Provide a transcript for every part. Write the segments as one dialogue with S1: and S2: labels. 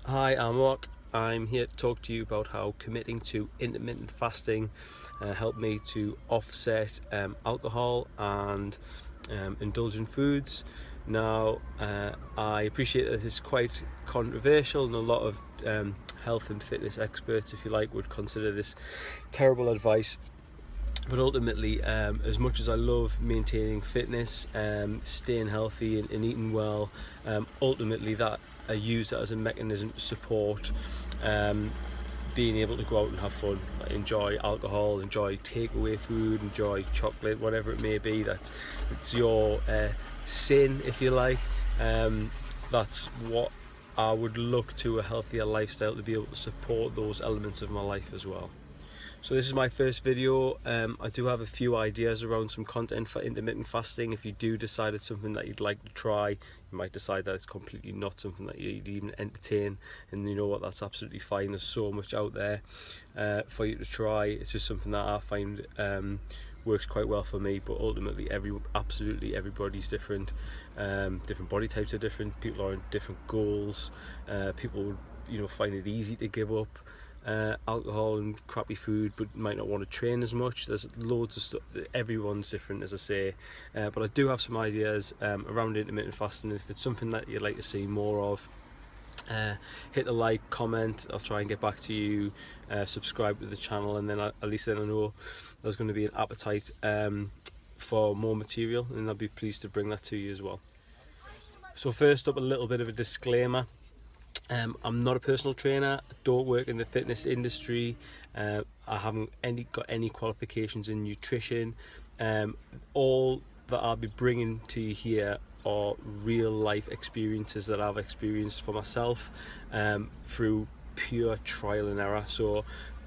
S1: Hi, I'm Mark. I'm here to talk to you about how committing to intermittent fasting helped me to offset alcohol and indulgent foods. Now, I appreciate that it's quite controversial, and a lot of health and fitness experts, if you like, would consider this terrible advice. But ultimately, as much as I love maintaining fitness, staying healthy and eating well, ultimately that I use that as a mechanism to support being able to go out and have fun, enjoy alcohol, enjoy takeaway food, enjoy chocolate, whatever it may be. It's your sin, if you like. That's what I would look to a healthier lifestyle to be able to support those elements of my life as well. So this is my first video. I do have a few ideas around some content for intermittent fasting. If you do decide it's something that you'd like to try, you might decide that it's completely not something that you'd even entertain, and you know what, that's absolutely fine. There's so much out there for you to try. It's just something that I find works quite well for me, but ultimately absolutely everybody's different. Different body types are different, people are in different goals. People find it easy to give up alcohol and crappy food, but might not want to train as much. There's loads of stuff. Everyone's different, as I say, but I do have some ideas around intermittent fasting. If it's something that you'd like to see more of, hit the like, comment. I'll try and get back to you. Subscribe to the channel, and then at least then I know there's going to be an appetite for more material, and I'll be pleased to bring that to you as well. So first up, a little bit of a disclaimer. I'm not a personal trainer. I don't work in the fitness industry. I haven't got any qualifications in nutrition. All that I'll be bringing to you here are real life experiences that I've experienced for myself through pure trial and error. So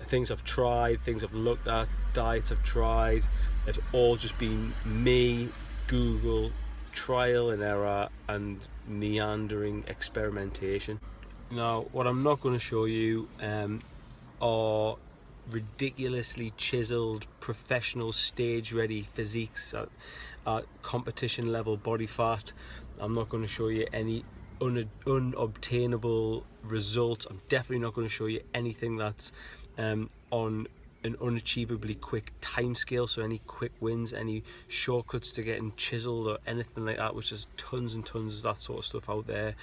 S1: things I've tried, things I've looked at, diets I've tried, it's all just been me, Google, trial and error, and meandering experimentation. Now, what I'm not going to show you are ridiculously chiseled, professional, stage-ready physiques at competition level body fat. I'm not going to show you any unobtainable results. I'm definitely not going to show you anything that's on an unachievably quick time scale, so any quick wins, any shortcuts to getting chiseled or anything like that, which there's tons and tons of that sort of stuff out there.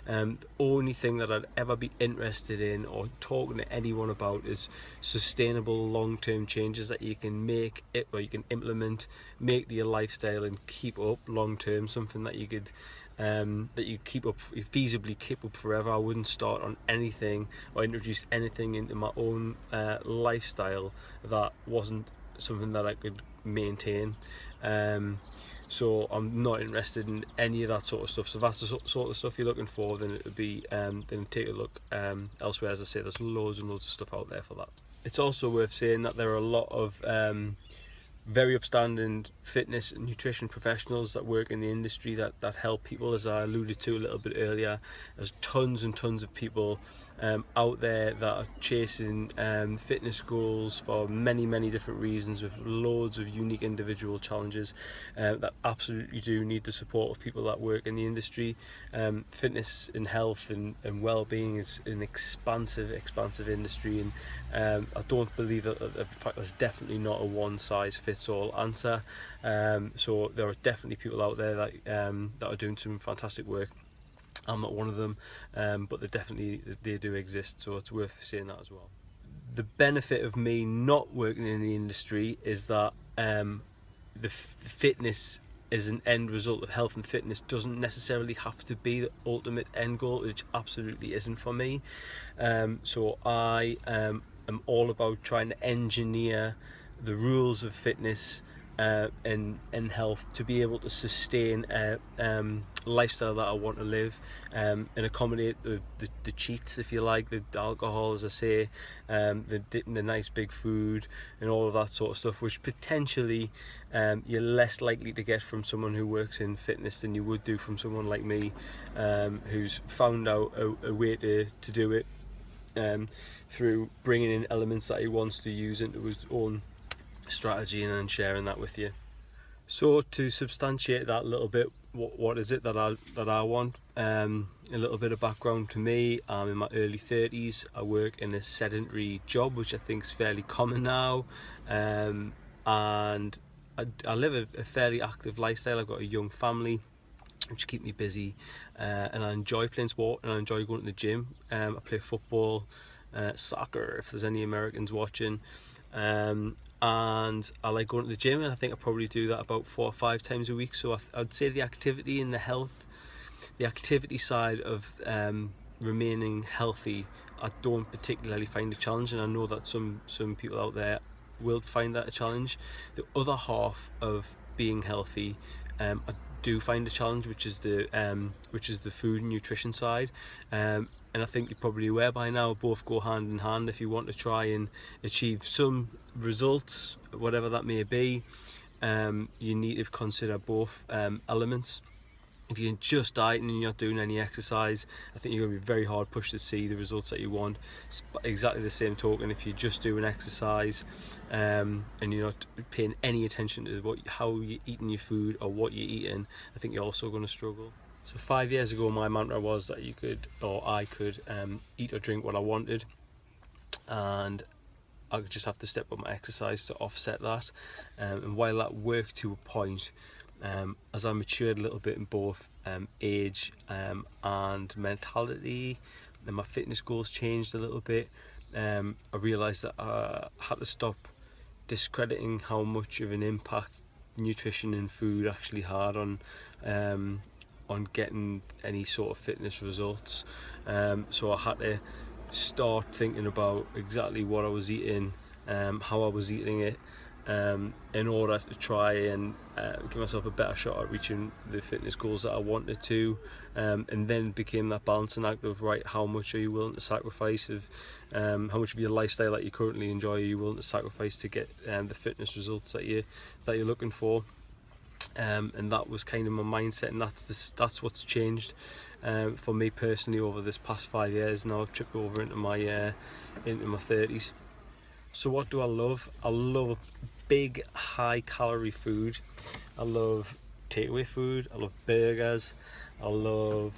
S1: The only thing that I'd ever be interested in or talking to anyone about is sustainable long-term changes that you can make it, or you can implement, make to your lifestyle and keep up long-term, something that you could that you feasibly keep up forever. I wouldn't start on anything or introduce anything into my own lifestyle that wasn't something that I could maintain. So I'm not interested in any of that sort of stuff. So if that's the sort of stuff you're looking for, then it would be then take a look elsewhere. As I say, there's loads and loads of stuff out there for that. It's also worth saying that there are a lot of very upstanding fitness and nutrition professionals that work in the industry that help people, as I alluded to a little bit earlier. There's tons and tons of people out there that are chasing fitness goals for many different reasons, with loads of unique individual challenges that absolutely do need the support of people that work in the industry. Fitness and health and well-being is an expansive industry, and I don't believe that, in fact, there's definitely not a one-size-fits-all answer. So there are definitely people out there that are doing some fantastic work. I'm not one of them, but they do exist, so it's worth saying that as well. The benefit of me not working in the industry is that the fitness as an end result of health and fitness doesn't necessarily have to be the ultimate end goal, which absolutely isn't for me. So I am all about trying to engineer the rules of fitness and health to be able to sustain a lifestyle that I want to live, and accommodate the cheats, if you like, the alcohol, as I say, the nice big food and all of that sort of stuff, which potentially you're less likely to get from someone who works in fitness than you would do from someone like me, who's found out a way to do it through bringing in elements that he wants to use into his own strategy and then sharing that with you. So to substantiate that a little bit, what is it that I want? a little bit of background to me. I'm in my early 30s. I work in a sedentary job, which I think is fairly common now, and I live a fairly active lifestyle. I've got a young family, which keep me busy, and I enjoy playing sport, and I enjoy going to the gym. I play football, soccer, if there's any Americans watching, and I like going to the gym, and I think I probably do that about 4 or 5 times a week. So I'd say the activity and the activity side of remaining healthy, I don't particularly find a challenge, and I know that some people out there will find that a challenge. The other half of being healthy, I do find a challenge, which is the food and nutrition side, and I think you're probably aware by now, both go hand in hand. If you want to try and achieve some results, whatever that may be, you need to consider both elements. If you're just dieting and you're not doing any exercise, I think you're going to be very hard pushed to see the results that you want. Exactly the same token, if you're just doing exercise and you're not paying any attention to how you're eating your food or what you're eating, I think you're also going to struggle. So 5 years ago, my mantra was that I could eat or drink what I wanted, and I would just have to step up my exercise to offset that. And while that worked to a point, as I matured a little bit in both age and mentality, and my fitness goals changed a little bit, I realised that I had to stop discrediting how much of an impact nutrition and food actually had on getting any sort of fitness results. So I had to start thinking about exactly what I was eating, how I was eating it, in order to try and give myself a better shot at reaching the fitness goals that I wanted to, and then became that balancing act of, right, how much are you willing to sacrifice of how much of your lifestyle that you currently enjoy are you willing to sacrifice to get the fitness results that you're looking for. And that was kind of my mindset, and that's what's changed for me personally over this past 5 years. Now I've tripped over into my 30s. So what do I love? I love big, high-calorie food. I love takeaway food. I love burgers. I love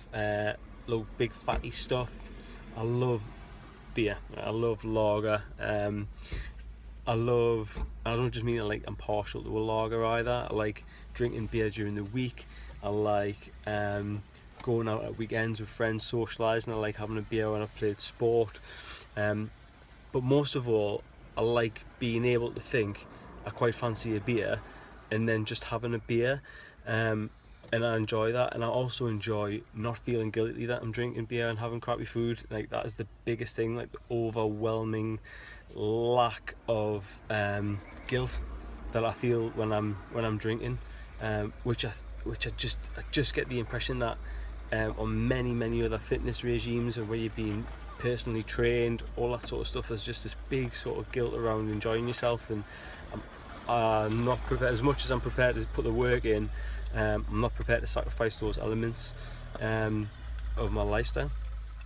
S1: big fatty stuff. I love beer. I love lager. I don't just mean I'm partial to a lager either. I like drinking beer during the week. I like going out at weekends with friends, socialising. I like having a beer when I've played sport. But most of all, I like being able to think, I quite fancy a beer, and then just having a beer. And I enjoy that, and I also enjoy not feeling guilty that I'm drinking beer and having crappy food. Like, that is the biggest thing, like the overwhelming lack of guilt that I feel when I'm drinking, which I just get the impression that on many other fitness regimes, and where you're being personally trained, all that sort of stuff, there's just this big sort of guilt around enjoying yourself, and I'm not prepared. As much as I'm prepared to put the work in, I'm not prepared to sacrifice those elements of my lifestyle.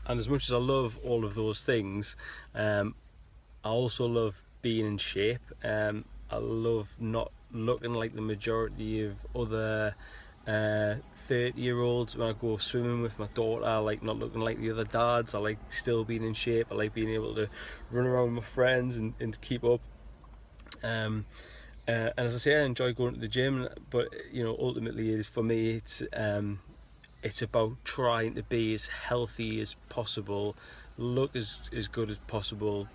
S1: And as much as I love all of those things, I also love being in shape. I love not looking like the majority of other 30-year-olds when I go swimming with my daughter. I like not looking like the other dads. I like still being in shape. I like being able to run around with my friends and keep up. And as I say, I enjoy going to the gym, but ultimately, for me, it's about trying to be as healthy as possible, look as good as possible,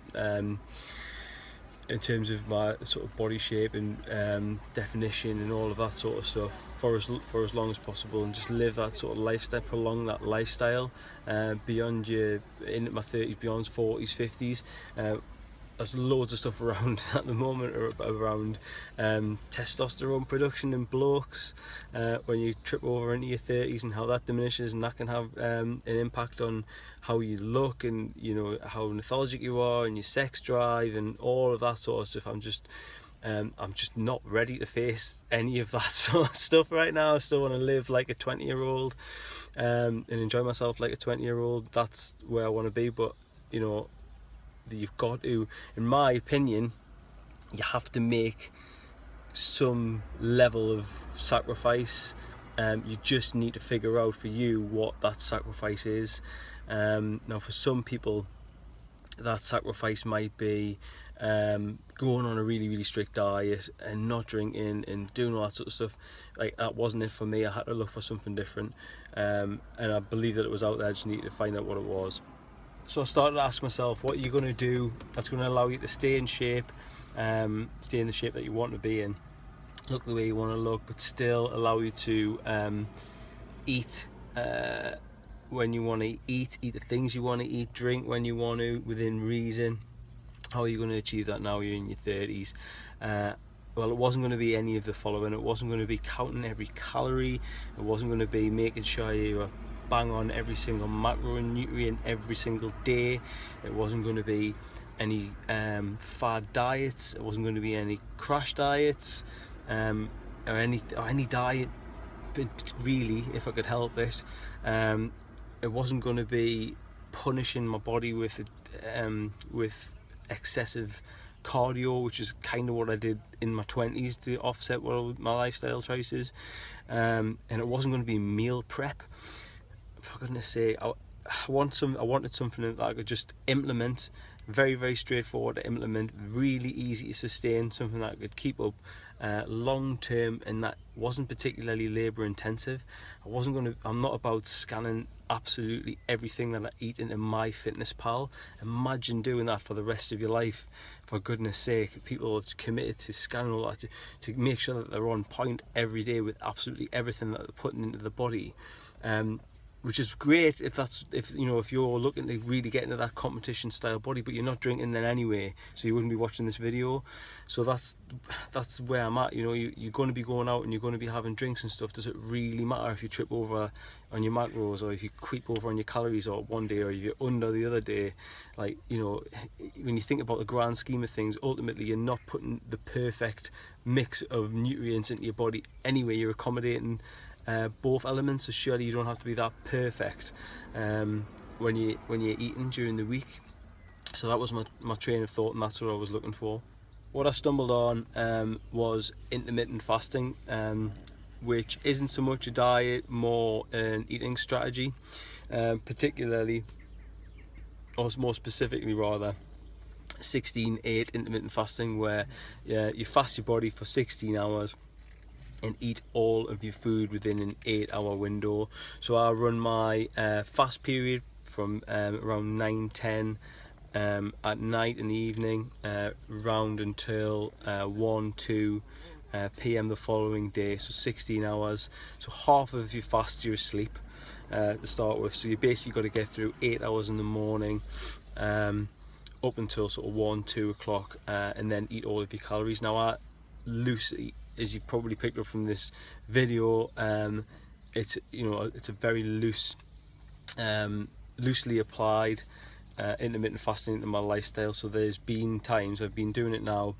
S1: in terms of my sort of body shape and definition and all of that sort of stuff, for as long as possible, and just live that sort of lifestyle, prolong that lifestyle beyond into my 30s, beyond 40s, 50s. There's loads of stuff around at the moment around testosterone production in blokes when you trip over into your 30s, and how that diminishes, and that can have an impact on how you look, and how lethargic you are, and your sex drive, and all of that sort of stuff. I'm just not ready to face any of that sort of stuff right now. I still want to live like a 20-year-old and enjoy myself like a 20-year-old. That's where I want to be, but you've got to, in my opinion, you have to make some level of sacrifice You just need to figure out for you what that sacrifice is. Now for some people that sacrifice might be going on a really strict diet and not drinking and doing all that sort of stuff. Like, that wasn't it for me. I had to look for something different, and I believe that it was out there. I just needed to find out what it was. So I started to ask myself, what are you going to do that's going to allow you to stay in shape, stay in the shape that you want to be in, look the way you want to look, but still allow you to eat when you want to eat the things you want to eat, drink when you want to, within reason. How are you going to achieve that now you're in your 30s? Well, it wasn't going to be any of the following. It wasn't going to be counting every calorie. It wasn't going to be making sure you were bang on every single macronutrient every single day. It wasn't going to be any fad diets. It wasn't going to be any crash diets, or any diet, but really, if I could help it. It wasn't going to be punishing my body with excessive cardio, which is kind of what I did in my 20s to offset my lifestyle choices. And it wasn't going to be meal prep. For goodness sake, I wanted something that I could just implement, very straightforward to implement, really easy to sustain, something that I could keep up long term, and that wasn't particularly labor intensive. I'm not about scanning absolutely everything that I eat into MyFitnessPal. Imagine doing that for the rest of your life. For goodness sake, people are committed to scanning all that to make sure that they're on point every day with absolutely everything that they're putting into the body. Which is great if you're looking to really get into that competition style body, but you're not drinking then anyway, so you wouldn't be watching this video. So that's where I'm at. You're going to be going out and you're going to be having drinks and stuff. Does it really matter if you trip over on your macros, or if you creep over on your calories, or one day, or if you're under the other day? Like, when you think about the grand scheme of things, ultimately you're not putting the perfect mix of nutrients into your body anyway. You're accommodating both elements, so surely you don't have to be that perfect when you're eating during the week. So that was my train of thought, and that's what I was looking for. What I stumbled on was intermittent fasting, which isn't so much a diet, more an eating strategy, particularly, or more specifically rather, 16/8 intermittent fasting, where you fast your body for 16 hours and eat all of your food within an 8-hour window. So I run my fast period from around 9-10 at night in the evening, round until 1-2 p.m. the following day, so 16 hours. So half of your fast you're asleep to start with, so you basically got to get through 8 hours in the morning up until sort of 1-2 o'clock, and then eat all of your calories. Now, I loosely, as you probably picked up from this video, it's a very loosely applied intermittent fasting into my lifestyle. So there's been times I've been doing it now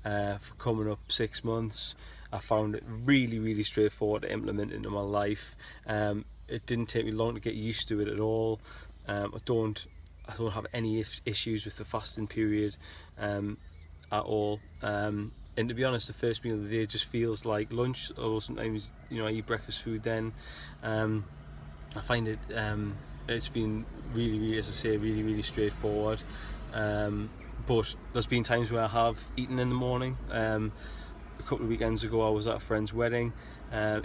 S1: for coming up 6 months. I found it really straightforward to implement into my life. It didn't take me long to get used to it at all. I don't have any issues with the fasting period at all. And to be honest, the first meal of the day just feels like lunch, or sometimes I eat breakfast food then. I find it it's been really, as I say, really straightforward. But there's been times where I have eaten in the morning. A couple of weekends ago I was at a friend's wedding.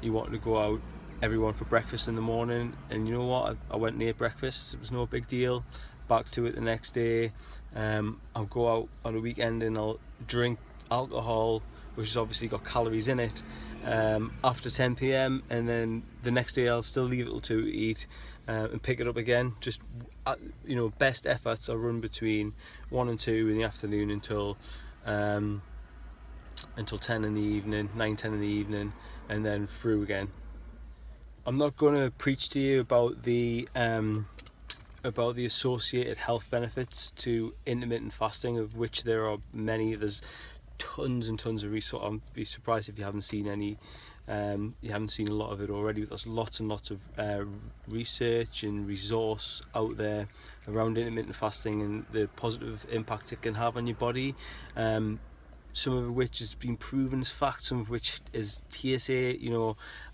S1: He wanted to go out, everyone, for breakfast in the morning, and you know what, I went and ate breakfast. It was no big deal. Back to it the next day. I'll go out on a weekend and I'll drink alcohol, which has obviously got calories in it, after 10 p.m, and then the next day I'll still leave it till 2 to eat, and pick it up again. Just best efforts, I run between 1 and 2 in the afternoon until 10 in the evening, 9-10 in the evening, and then through again. I'm not going to preach to you about the associated health benefits to intermittent fasting, of which there are many. There's tons and tons of research. I'd be surprised if you haven't seen any. You haven't seen a lot of it already. But there's lots and lots of research and resource out there around intermittent fasting and the positive impact it can have on your body. some of which has been proven as fact, some of which is hearsay.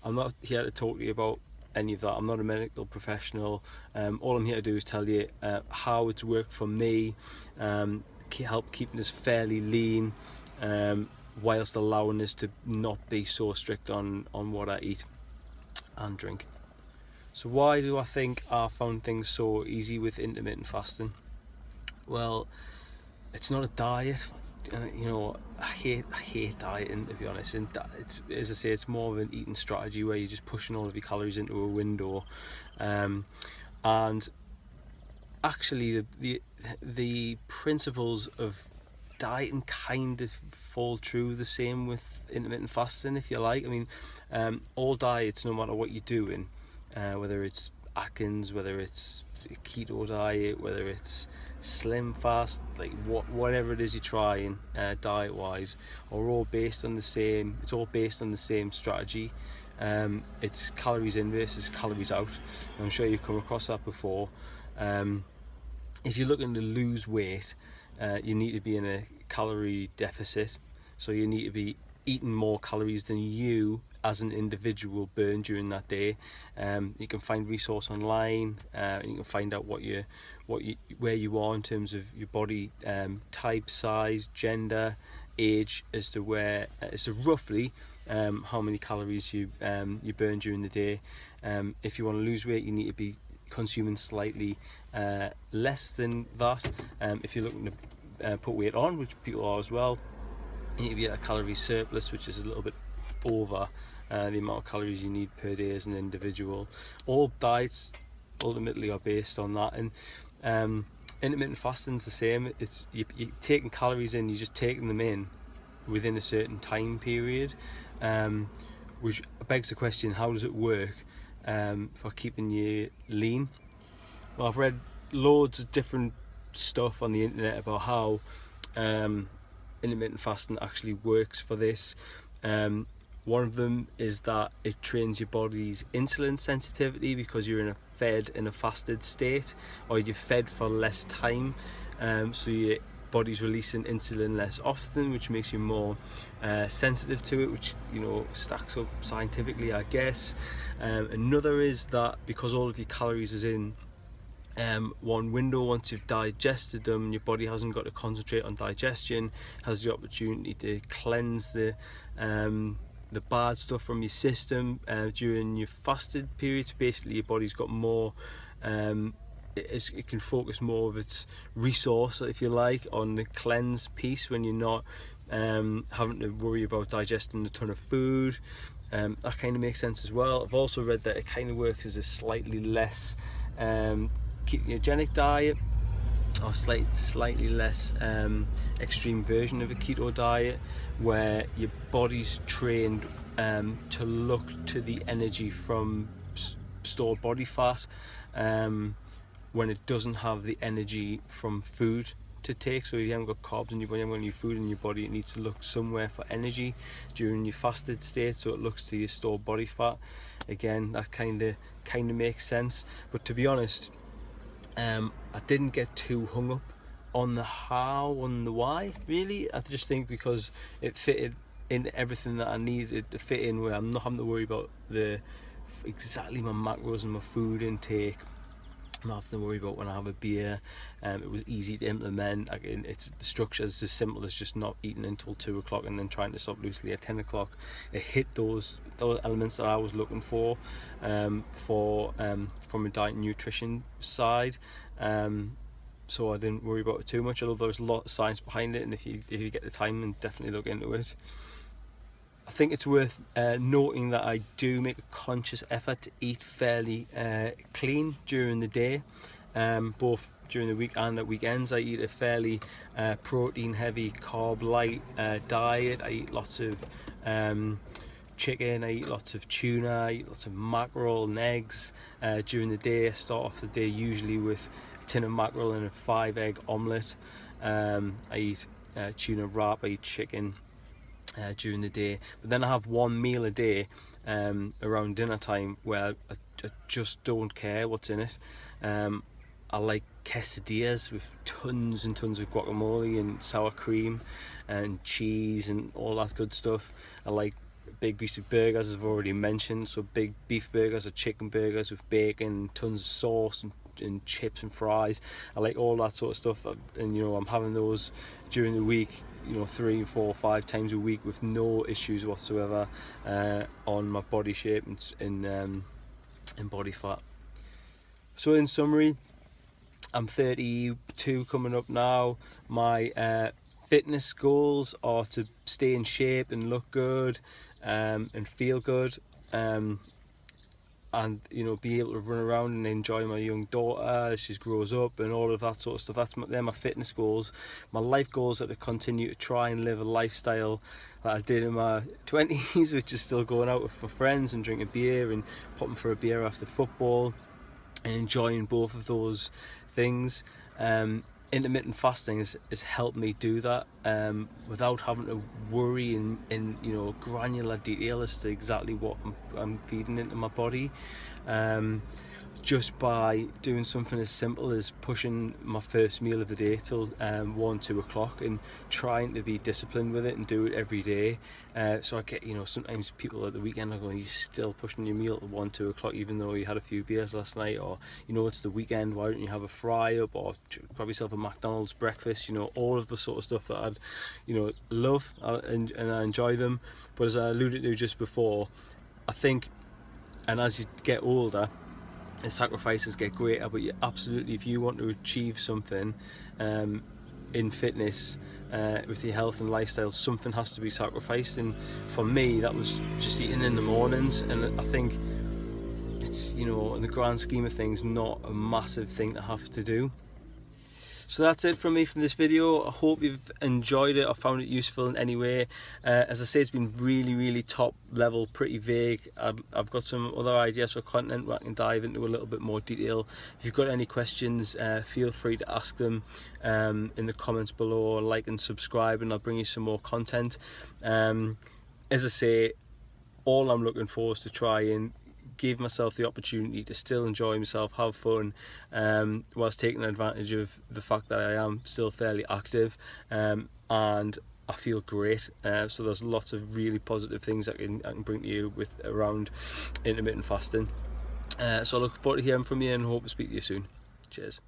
S1: I'm not here to talk to you about any of that. I'm not a medical professional. All I'm here to do is tell you how it's worked for me, help keeping us fairly lean, whilst allowing us to not be so strict on what I eat and drink. So why do I think I found things so easy with intermittent fasting? Well, it's not a diet. I hate dieting, to be honest. And it's, as I say, it's more of an eating strategy where you're just pushing all of your calories into a window. And actually, the principles of dieting kind of fall true the same with intermittent fasting, if you like. I mean, all diets, no matter what you're doing, whether it's Atkins, whether it's a keto diet, whether it's slim fast, like whatever it is you're trying diet wise, are all based on the same. It's all based on the same strategy. It's calories in versus calories out. I'm sure you've come across that before. If you're looking to lose weight, you need to be in a calorie deficit, so you need to be eating more calories than you as an individual burn during that day. You can find resource online, and you can find out where you are in terms of your body type, size, gender, age, as to roughly how many calories you burn during the day. If you want to lose weight, you need to be consuming slightly less than that. If you're looking to put weight on, which people are as well, you need to be at a calorie surplus, which is a little bit over the amount of calories you need per day as an individual. All diets ultimately are based on that, and intermittent fasting is the same. It's you're taking calories in, you're just taking them in within a certain time period, which begs the question: how does it work for keeping you lean? Well, I've read loads of different stuff on the internet about how intermittent fasting actually works for this. One of them is that it trains your body's insulin sensitivity because you're fed in a fasted state, or you're fed for less time, so your body's releasing insulin less often, which makes you more sensitive to it, which stacks up scientifically, I guess. Another is that because all of your calories is in one window, once you've digested them, your body hasn't got to concentrate on digestion, has the opportunity to cleanse the bad stuff from your system during your fasted periods. Basically, your body's got more, it can focus more of its resource, if you like, on the cleanse piece when you're not having to worry about digesting a ton of food. That kind of makes sense as well. I've also read that it kind of works as a slightly less ketogenic diet, or slightly less extreme version of a keto diet, where your body's trained to look to the energy from stored body fat when it doesn't have the energy from food to take. So if you haven't got carbs in your body, you haven't got any food in your body, it needs to look somewhere for energy during your fasted state, so it looks to your stored body fat. Again, that kind of makes sense. But to be honest, I didn't get too hung up on the how and the why, really. I just think because it fitted in everything that I needed to fit in, where I'm not having to worry about exactly my macros and my food intake. I'm not having to worry about when I have a beer. It was easy to implement. Again, the structure is as simple as just not eating until 2 o'clock and then trying to stop loosely at 10 o'clock. It hit those elements that I was looking for from a diet and nutrition side. So I didn't worry about it too much, although there's a lot of science behind it, and if you get the time, then definitely look into it. I think it's worth noting that I do make a conscious effort to eat fairly clean during the day, both during the week and at weekends. I eat a fairly protein heavy, carb light diet. I eat lots of chicken, I eat lots of tuna, I eat lots of mackerel and eggs. During the day, I start off the day usually with a tin of mackerel and a 5-egg omelette. I eat tuna wrap, I eat chicken during the day, but then I have one meal a day around dinner time where I just don't care what's in it. I like quesadillas with tons and tons of guacamole and sour cream and cheese and all that good stuff. I like big beefy burgers, as I've already mentioned, so big beef burgers or chicken burgers with bacon, tons of sauce and chips and fries. I like all that sort of stuff, and I'm having those during the week, 3, 4, 5 times a week with no issues whatsoever on my body shape and body fat. So in summary, I'm 32 coming up now. My fitness goals are to stay in shape and look good and feel good, and be able to run around and enjoy my young daughter as she grows up and all of that sort of stuff. They're my fitness goals. My life goals are to continue to try and live a lifestyle that I did in my 20s, which is still going out with my friends and drinking beer and popping for a beer after football and enjoying both of those things. Intermittent fasting has helped me do that without having to worry in granular detail as to exactly what I'm feeding into my body. Just by doing something as simple as pushing my first meal of the day till 1-2 o'clock and trying to be disciplined with it and do it every day. So I get, sometimes people at the weekend are going, you're still pushing your meal at 1-2 o'clock even though you had a few beers last night, or it's the weekend, why don't you have a fry up or grab yourself a McDonald's breakfast, all of the sort of stuff that I'd love and I enjoy them. But as I alluded to just before, I think, and as you get older, the sacrifices get greater, but absolutely, if you want to achieve something in fitness with your health and lifestyle, something has to be sacrificed. And for me, that was just eating in the mornings, and I think it's, in the grand scheme of things, not a massive thing to have to do. So that's it from me from this video. I hope you've enjoyed it or found it useful in any way. As I say, it's been really top level, pretty vague. I've got some other ideas for content where I can dive into a little bit more detail. If you've got any questions, feel free to ask them in the comments below. Like and subscribe, and I'll bring you some more content. As I say, all I'm looking for is to try and give myself the opportunity to still enjoy myself, have fun, whilst taking advantage of the fact that I am still fairly active, and I feel great. So there's lots of really positive things I can bring to you with around intermittent fasting. So I look forward to hearing from you and hope to speak to you soon. Cheers.